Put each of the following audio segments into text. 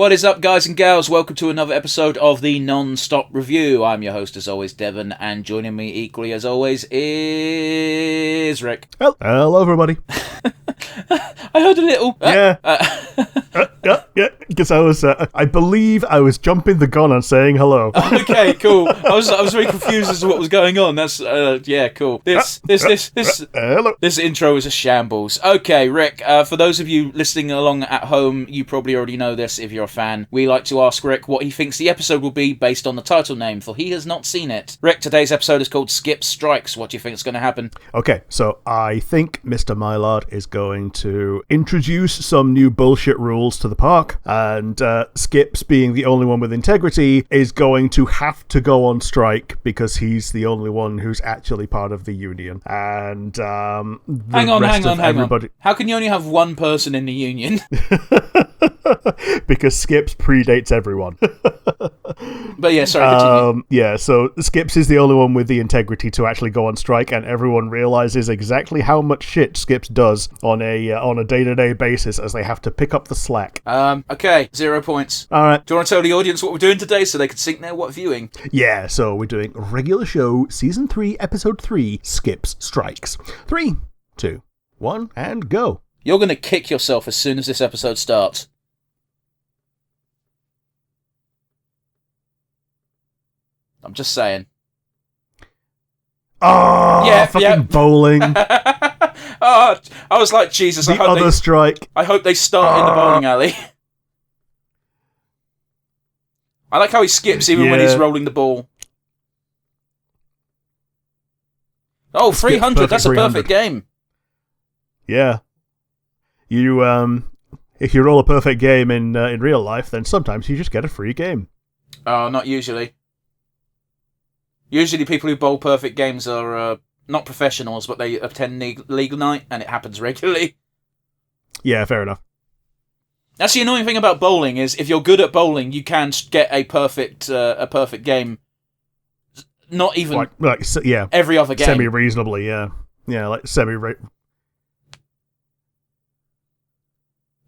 What is up, guys and gals? Welcome to another episode of the Nonstop Review. I'm your host, as always, Devon, and joining me equally, as always, is Rick. Hello, everybody. I heard a little... Yeah. Because I believe I was jumping the gun on saying hello. Okay, cool. I was very confused as to what was going on. That's, yeah, cool. Hello. This intro is a shambles. Okay, Rick, for those of you listening along at home, you probably already know this if you're a fan. We like to ask Rick what he thinks the episode will be based on the title name, for he has not seen it. Rick, today's episode is called Skip Strikes. What do you think is going to happen? Okay, so I think Mr. Mylard is going to introduce some new bullshit rules to the park, and Skips, being the only one with integrity, is going to have to go on strike because he's the only one who's actually part of the union. And hang on. How can you only have one person in the union? Because Skips predates everyone. But yeah, sorry, continue. So Skips is the only one with the integrity to actually go on strike, and everyone realizes exactly how much shit Skips does on a day-to-day basis as they have to pick up the slack. Okay, 0 points. All right. Do you want to tell the audience what we're doing today so they can sync their what viewing? Yeah, so we're doing regular show, Season 3, Episode 3, Skips Strikes. 3, 2, 1, and go. You're going to kick yourself as soon as this episode starts. I'm just saying. Oh, yeah, bowling. I was like, Jesus, the other strike. I hope they start in the bowling alley. I like how he skips even when he's rolling the ball. Oh, 300, that's a perfect game. Yeah. You, if you roll a perfect game in real life, then sometimes you just get a free game. Oh, not usually. Usually people who bowl perfect games are not professionals, but they attend legal night, and it happens regularly. Yeah, fair enough. That's the annoying thing about bowling, is if you're good at bowling, you can get a perfect game. Not even every other game. Semi-reasonably, yeah. Yeah, like semi-re...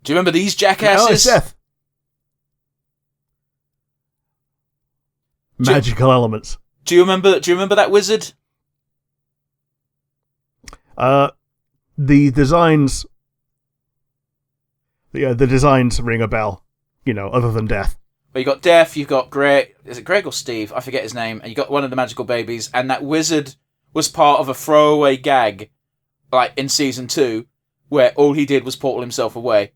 Do you remember these jackasses? Oh, Seth. Magical elements. Do you remember that wizard? The designs... Yeah, the designs ring a bell, other than Death. Well, you got Death, you've got Greg... Is it Greg or Steve? I forget his name. And you got one of the magical babies, and that wizard was part of a throwaway gag, like in Season 2, where all he did was portal himself away.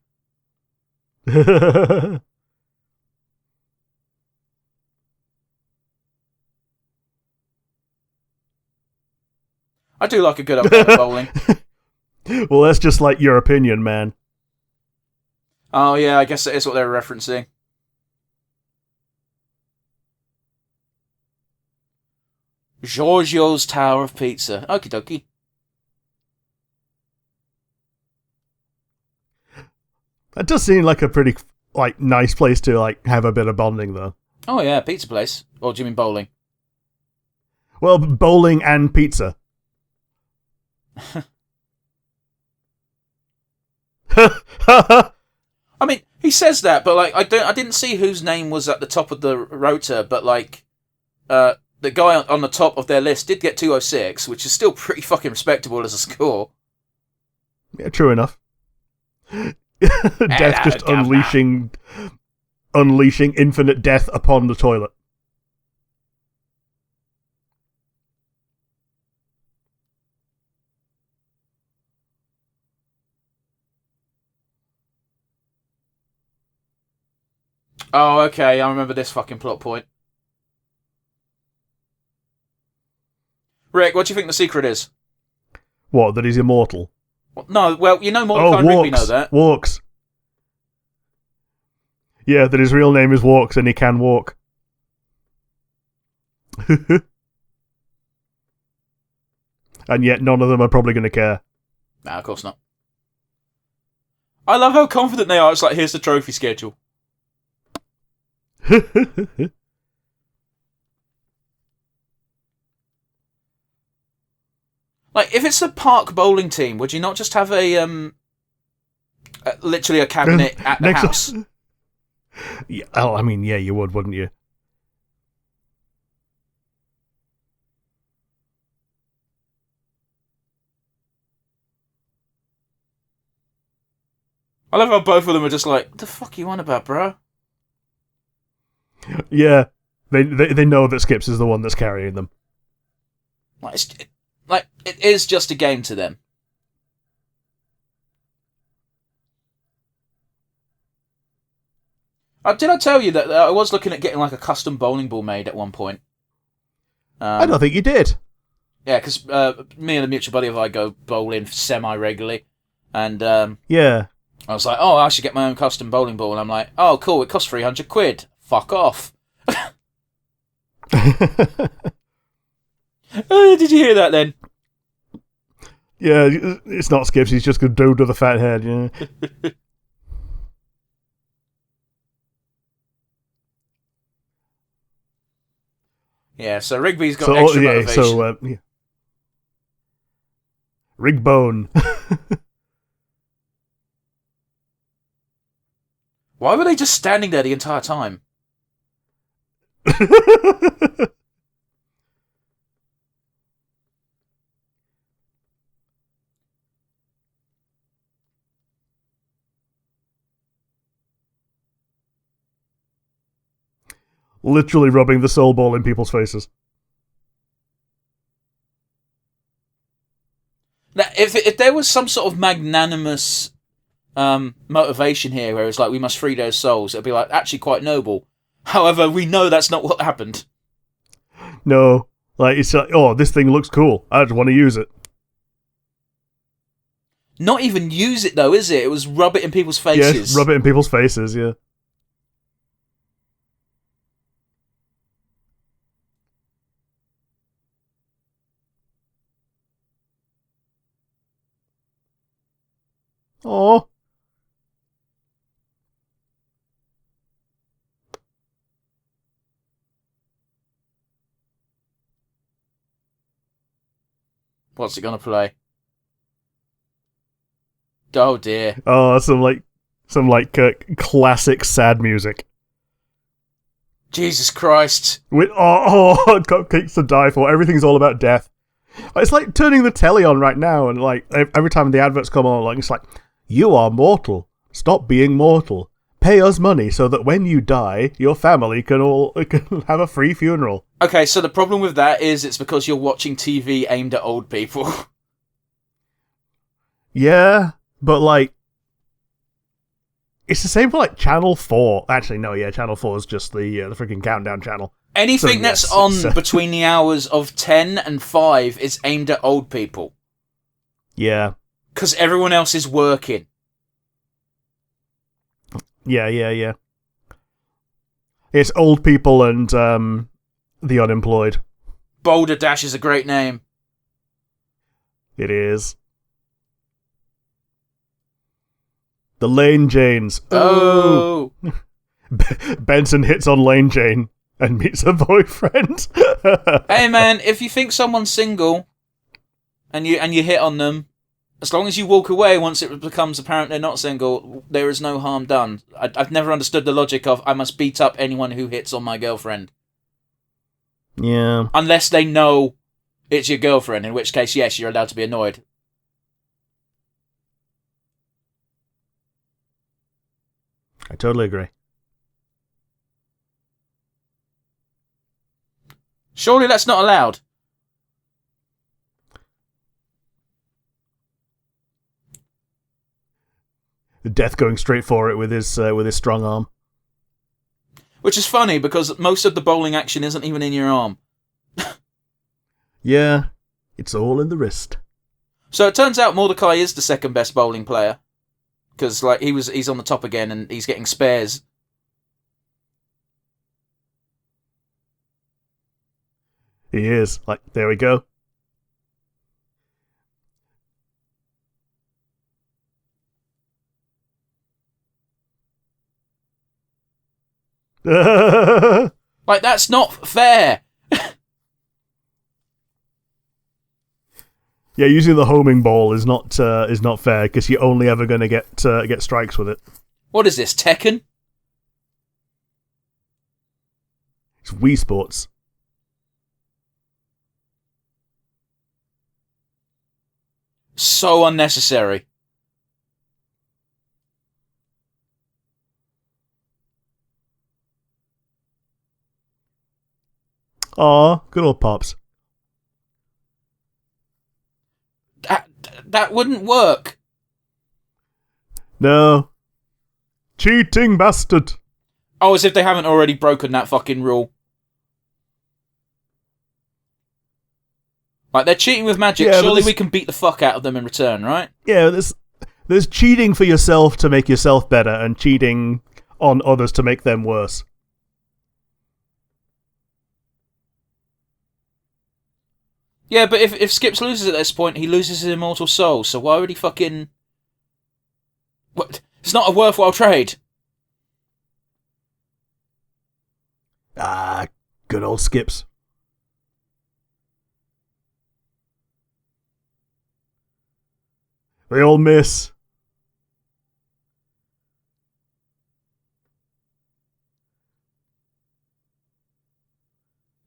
I do like a good update of bowling. Well, that's just like your opinion, man. Oh, yeah, I guess that is what they're referencing. Giorgio's Tower of Pizza. Okie dokie. That does seem like a pretty nice place to have a bit of bonding, though. Oh, yeah, pizza place. Or do you mean bowling? Well, bowling and pizza. I mean, he says that, but I didn't see whose name was at the top of the rotor, but the guy on the top of their list did get 206, which is still pretty fucking respectable as a score. Yeah, true enough. Death just unleashing infinite death upon the toilet. Oh, okay, I remember this fucking plot point. Rick, what do you think the secret is? What, that he's immortal? No, well, Mordecai and Rigby know that. Walks. Yeah, that his real name is Walks and he can walk. And yet none of them are probably going to care. Nah, of course not. I love how confident they are. It's like, here's the trophy schedule. Like, if it's a park bowling team, would you not just have literally a cabinet at the house? Yeah, oh, I mean, yeah, you would, wouldn't you? I love how both of them are just like, what the fuck are you on about, bro? Yeah, they know that Skips is the one that's carrying them. It is just a game to them. Did I tell you that I was looking at getting like a custom bowling ball made at one point? I don't think you did. Yeah, because me and a mutual buddy of I go bowling semi-regularly. And Yeah. I was like, oh, I should get my own custom bowling ball. And I'm like, oh, cool, it costs 300 quid. Fuck off. Did you hear that then? Yeah, it's not Skips, he's just a dude with a fat head, yeah. Yeah, so Rigby's got extra motivation. Yeah. Rigbone. Why were they just standing there the entire time? Literally rubbing the soul ball in people's faces. Now, if there was some sort of magnanimous motivation here, where it's like, we must free those souls, it'd be like, actually quite noble. However, we know that's not what happened. No. Like, it's like, oh, this thing looks cool. I just want to use it. Not even use it, though, is it? It was rub it in people's faces. Yeah, rub it in people's faces, yeah. Oh. What's it gonna play? Oh dear. Oh, some classic sad music. Jesus Christ. With cupcakes to die for. Everything's all about death. It's like turning the telly on right now, and like every time the adverts come on, like it's like, you are mortal. Stop being mortal. Pay us money so that when you die, your family can have a free funeral. Okay, so the problem with that is it's because you're watching TV aimed at old people. Yeah, but like, it's the same for like Channel 4. Actually, no, yeah, Channel 4 is just the freaking countdown channel. Anything that's on between the hours of 10 and 5 is aimed at old people. Yeah. Because everyone else is working. Yeah. It's old people and the unemployed. Boulder Dash is a great name. It is. The Lane Janes. Oh! Benson hits on Lane Jane and meets her boyfriend. Hey man, if you think someone's single and you hit on them, as long as you walk away once it becomes apparent they're not single, there is no harm done. I've never understood the logic of, I must beat up anyone who hits on my girlfriend. Yeah. Unless they know it's your girlfriend, in which case, yes, you're allowed to be annoyed. I totally agree. Surely that's not allowed. Death going straight for it with his strong arm. Which is funny, because most of the bowling action isn't even in your arm. Yeah, it's all in the wrist. So it turns out Mordecai is the second best bowling player. Because like he's on the top again and he's getting spares. He is. Like, there we go. Like, that's not fair. Yeah, using the homing ball is not fair because you're only ever going to get strikes with it. What is this, Tekken? It's Wii Sports. So unnecessary. Aw, good old Pops. That wouldn't work. No. Cheating bastard. Oh, as if they haven't already broken that fucking rule. Like, they're cheating with magic. Yeah, surely we can beat the fuck out of them in return, right? Yeah, there's cheating for yourself to make yourself better and cheating on others to make them worse. Yeah, but if Skips loses at this point, he loses his immortal soul, so why would he fucking... What? It's not a worthwhile trade. Ah, good old Skips. They all miss.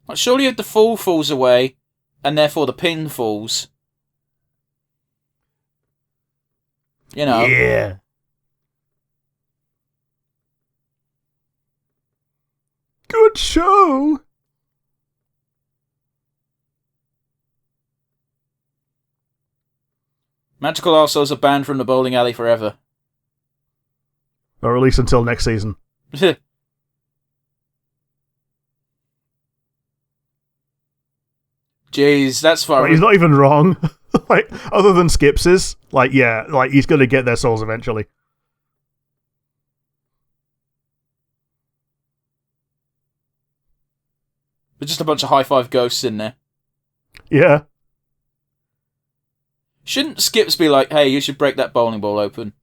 Like, surely if the fall falls away, and therefore the pin falls... You know. Yeah. Good show. Magical arseholes are banned from the bowling alley forever. Or at least until next season. Jeez, that's far. Like, he's not even wrong. Like, other than Skips's, like, yeah, like, he's gonna get their souls eventually. There's just a bunch of high-five ghosts in there. Yeah. Shouldn't Skips be like, hey, you should break that bowling ball open?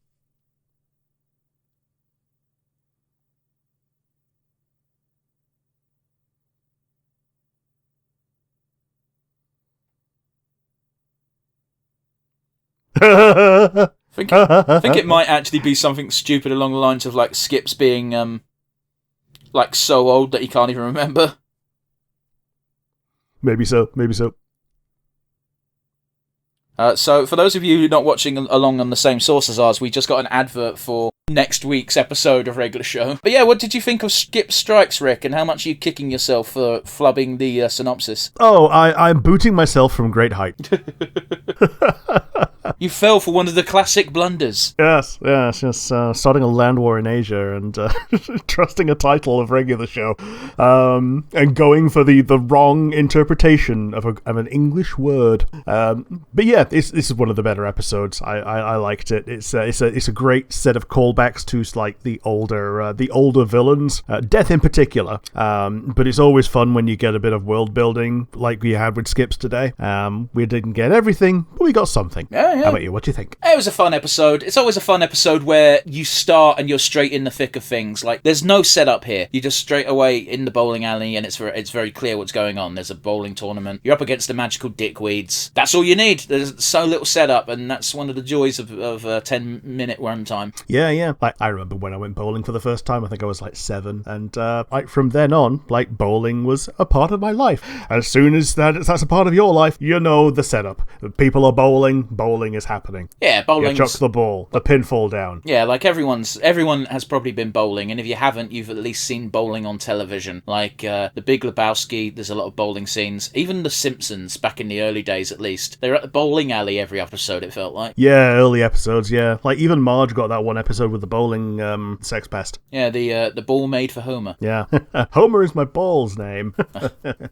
I think it might actually be something stupid along the lines of, like, Skips being, like, so old that he can't even remember. Maybe so, maybe so. So, for those of you not watching along on the same source as ours, we just got an advert for next week's episode of Regular Show. But yeah, what did you think of Skip Strikes, Rick, and how much are you kicking yourself for flubbing the synopsis? Oh, I'm booting myself from great height. You fell for one of the classic blunders. Yes, just starting a land war in Asia and trusting a title of Regular Show, and going for the wrong interpretation of an English word. But yeah, this is one of the better episodes. I liked it. It's a great set of callbacks to like the older villains, Death in particular. But it's always fun when you get a bit of world building like we had with Skips today. We didn't get everything, but we got something. Yeah. How about you? What do you think? It was a fun episode. It's always a fun episode where you start and you're straight in the thick of things. Like, there's no setup here. You're just straight away in the bowling alley and it's very clear what's going on. There's a bowling tournament. You're up against the magical dickweeds. That's all you need. There's so little setup, and that's one of the joys of a 10-minute runtime. Yeah. I remember when I went bowling for the first time. I think I was like 7, and like from then on, like bowling was a part of my life. As soon as that's a part of your life, you know the setup. People are bowling is happening. Yeah, bowling. You chuck the ball, the pin fall down. Yeah, like everyone has probably been bowling, and if you haven't, you've at least seen bowling on television. Like The Big Lebowski, there's a lot of bowling scenes. Even The Simpsons, back in the early days at least, they were at the bowling alley every episode. It felt like. Yeah, early episodes. Yeah, like even Marge got that one episode with the bowling sex pest. Yeah, the ball made for Homer. Yeah, Homer is my ball's name.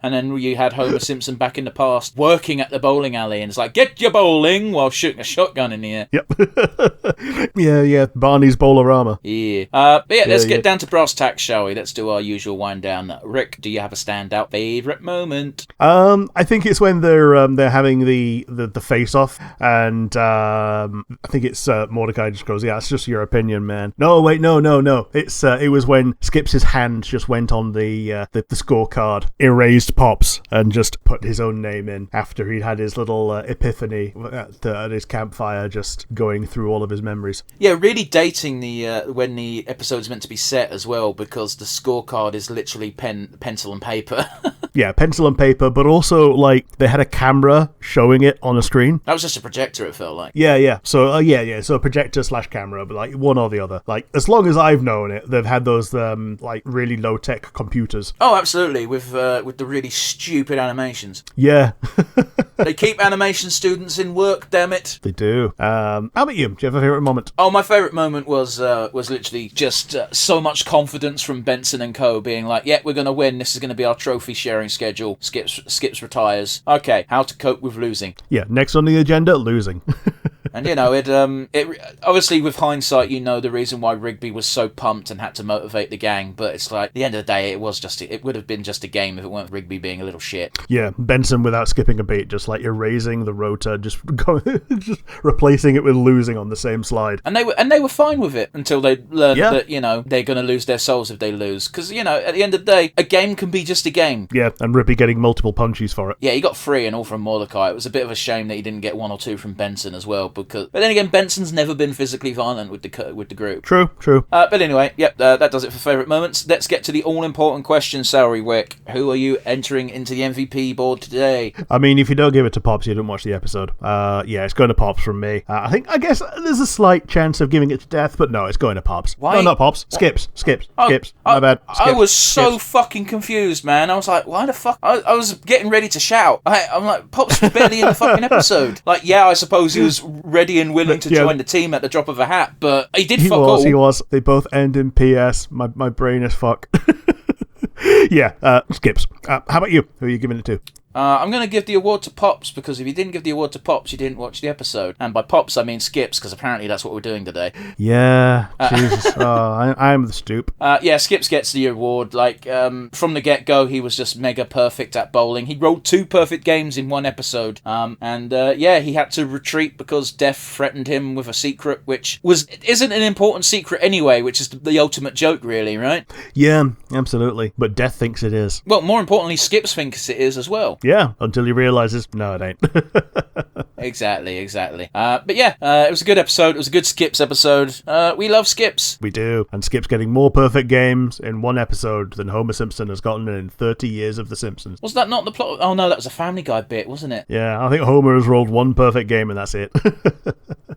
And then you had Homer Simpson back in the past working at the bowling alley, and it's like, get your bowling, while shooting a shotgun in the air. Yep. yeah. Barney's Bowlerama. Yeah. But yeah, let's get down to brass tacks, shall we? Let's do our usual wind down. Rick, do you have a standout favourite moment? I think it's when they're having the face off, and I think it's Mordecai just goes, "Yeah, it's just your opinion, man." No, wait, no. It was when Skip's hand just went on the scorecard, erased Pops, and just put his own name in after he'd had his little epiphany at at his campfire, just going through all of his memories. Yeah, really dating the when the episode's meant to be set as well, because the scorecard is literally pencil and paper. Yeah, pencil and paper, but also, like, they had a camera showing it on a screen. That was just a projector, it felt like. Yeah. So, so projector/camera, but, like, one or the other. Like, as long as I've known it, they've had those, like, really low-tech computers. Oh, absolutely, with the really stupid animations. Yeah. They keep animation students in work, damn it. They do. How about you? Do you have a favourite moment? Oh, my favourite moment was literally just so much confidence from Benson and co. being like, yeah, we're going to win. This is going to be our trophy sharing schedule. Skips retires. Okay, how to cope with losing. Yeah, next on the agenda, losing. And, you know, it obviously, with hindsight, you know the reason why Rigby was so pumped and had to motivate the gang, but it's like, at the end of the day, it would have been just a game if it weren't Rigby being a little shit. Yeah, Benson, without skipping a beat, just, like, erasing the rotor, just replacing it with losing on the same slide. And they were fine with it until they learned that, you know, they're going to lose their souls if they lose. Because, you know, at the end of the day, a game can be just a game. Yeah, and Rigby getting multiple punches for it. Yeah, he got 3 and all from Mordecai. It was a bit of a shame that he didn't get 1 or 2 from Benson as well. But then again, Benson's never been physically violent with the group. True. But anyway, that does it for favourite moments. Let's get to the all-important question, Salary Wick. Who are you entering into the MVP board today? I mean, if you don't give it to Pops, you didn't watch the episode. Yeah, it's going to Pops from me. I guess there's a slight chance of giving it to Death, but no, it's going to Pops. Why? No, not Pops. Skips. My bad. I was so fucking confused, man. I was like, why the fuck? I was getting ready to shout. I'm like, Pops was barely in the fucking episode. Like, yeah, I suppose he was ready and willing to join the team at the drop of a hat, but he did fuck all. He was. They both end in PS. My brain is fuck. Yeah, Skips. How about you? Who are you giving it to? I'm going to give the award to Pops, because if you didn't give the award to Pops, you didn't watch the episode. And by Pops, I mean Skips, because apparently that's what we're doing today. Yeah, Jesus. I'm the stoop. Yeah, Skips gets the award. Like, from the get-go, he was just mega perfect at bowling. He rolled 2 perfect games in 1 episode. He had to retreat because Death threatened him with a secret, which isn't an important secret anyway, which is the ultimate joke, really, right? Yeah, absolutely. But Death thinks it is. Well, more importantly, Skips thinks it is as well. Yeah, until he realises, no, it ain't. Exactly. But yeah, it was a good episode. It was a good Skips episode. We love Skips. We do. And Skips getting more perfect games in 1 episode than Homer Simpson has gotten in 30 years of The Simpsons. Was that not the plot? Oh no, that was a Family Guy bit, wasn't it? Yeah, I think Homer has rolled 1 perfect game and that's it.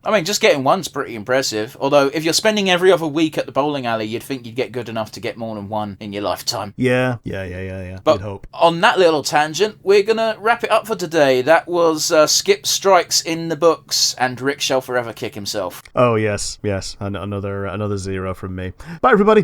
I mean, just getting 1's pretty impressive. Although, if you're spending every other week at the bowling alley, you'd think you'd get good enough to get more than 1 in your lifetime. Yeah. But you'd hope. On that little tangent, we're going to wrap it up for today. That was Skip Strikes in the books, and Rick shall forever kick himself. Oh, yes. And another 0 from me. Bye, everybody.